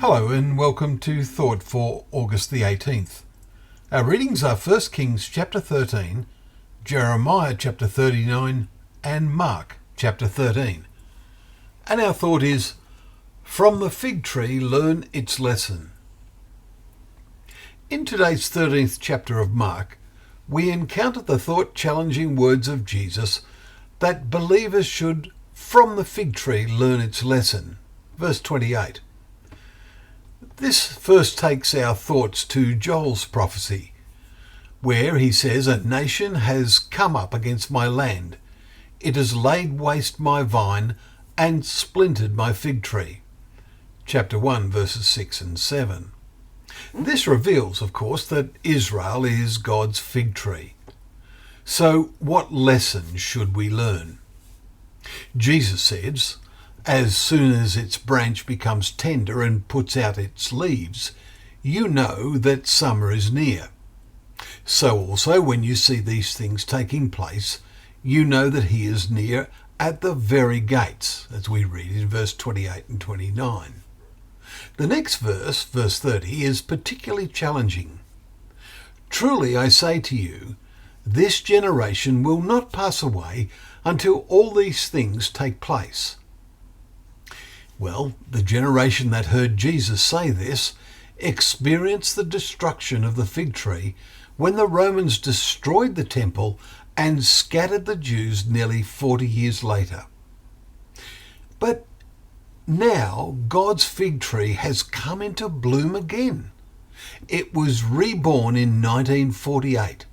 Hello and welcome to Thought for August the 18th. Our readings are 1 Kings chapter 13, Jeremiah chapter 39 and Mark chapter 13. And our thought is, from the fig tree learn its lesson. In today's 13th chapter of Mark, we encounter the thought-challenging words of Jesus that believers should, from the fig tree, learn its lesson. Verse 28. This first takes our thoughts to Joel's prophecy, where he says, "A nation has come up against my land. It has laid waste my vine and splintered my fig tree." Chapter 1, verses 6 and 7. This reveals, of course, that Israel is God's fig tree. So what lesson should we learn? Jesus says, "As soon as its branch becomes tender and puts out its leaves, you know that summer is near. So also when you see these things taking place, you know that he is near at the very gates," as we read in verse 28 and 29. The next verse, verse 30, is particularly challenging. "Truly I say to you, this generation will not pass away until all these things take place." Well, the generation that heard Jesus say this experienced the destruction of the fig tree when the Romans destroyed the temple and scattered the Jews nearly 40 years later. But now God's fig tree has come into bloom again. It was reborn in 1948,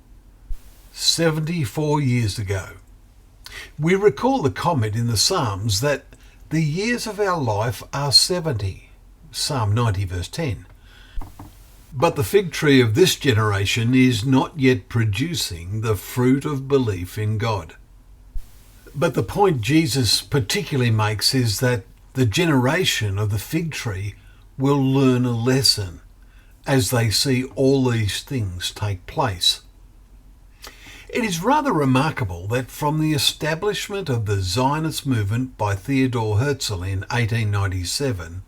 74 years ago. We recall the comment in the Psalms that the years of our life are 70, Psalm 90 verse 10. But the fig tree of this generation is not yet producing the fruit of belief in God. But the point Jesus particularly makes is that the generation of the fig tree will learn a lesson as they see all these things take place. It is rather remarkable that from the establishment of the Zionist movement by Theodor Herzl in 1897,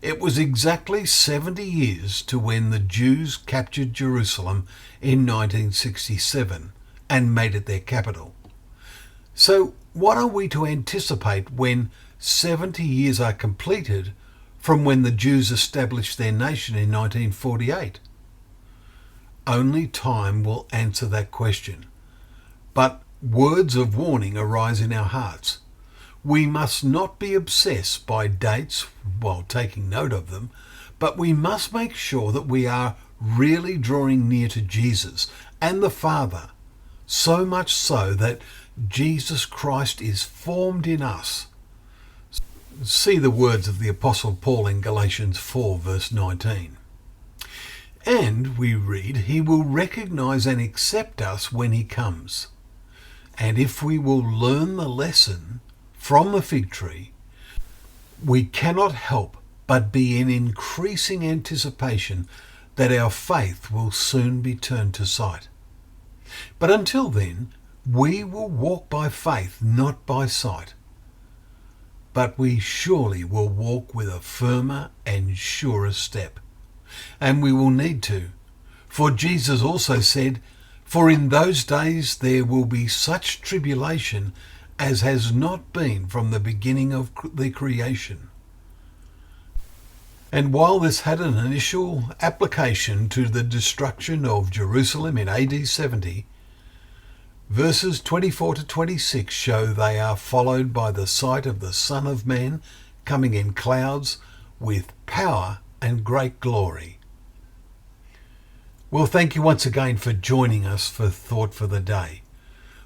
it was exactly 70 years to when the Jews captured Jerusalem in 1967 and made it their capital. So what are we to anticipate when 70 years are completed from when the Jews established their nation in 1948? Only time will answer that question. But words of warning arise in our hearts. We must not be obsessed by dates while taking note of them, but we must make sure that we are really drawing near to Jesus and the Father, so much so that Jesus Christ is formed in us. See the words of the Apostle Paul in Galatians 4 verse 19. And we read, "He will recognize and accept us when he comes." And if we will learn the lesson from the fig tree, we cannot help but be in increasing anticipation that our faith will soon be turned to sight. But until then, we will walk by faith, not by sight. But we surely will walk with a firmer and surer step. And we will need to. For Jesus also said, "For in those days there will be such tribulation as has not been from the beginning of the creation." And while this had an initial application to the destruction of Jerusalem in AD 70, verses 24 to 26 show they are followed by the sight of the Son of Man coming in clouds with power and great glory. Well, thank you once again for joining us for Thought for the Day,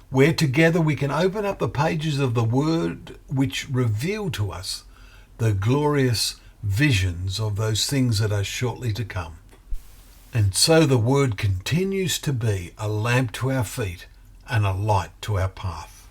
where together we can open up the pages of the Word which reveal to us the glorious visions of those things that are shortly to come. And so the Word continues to be a lamp to our feet and a light to our path.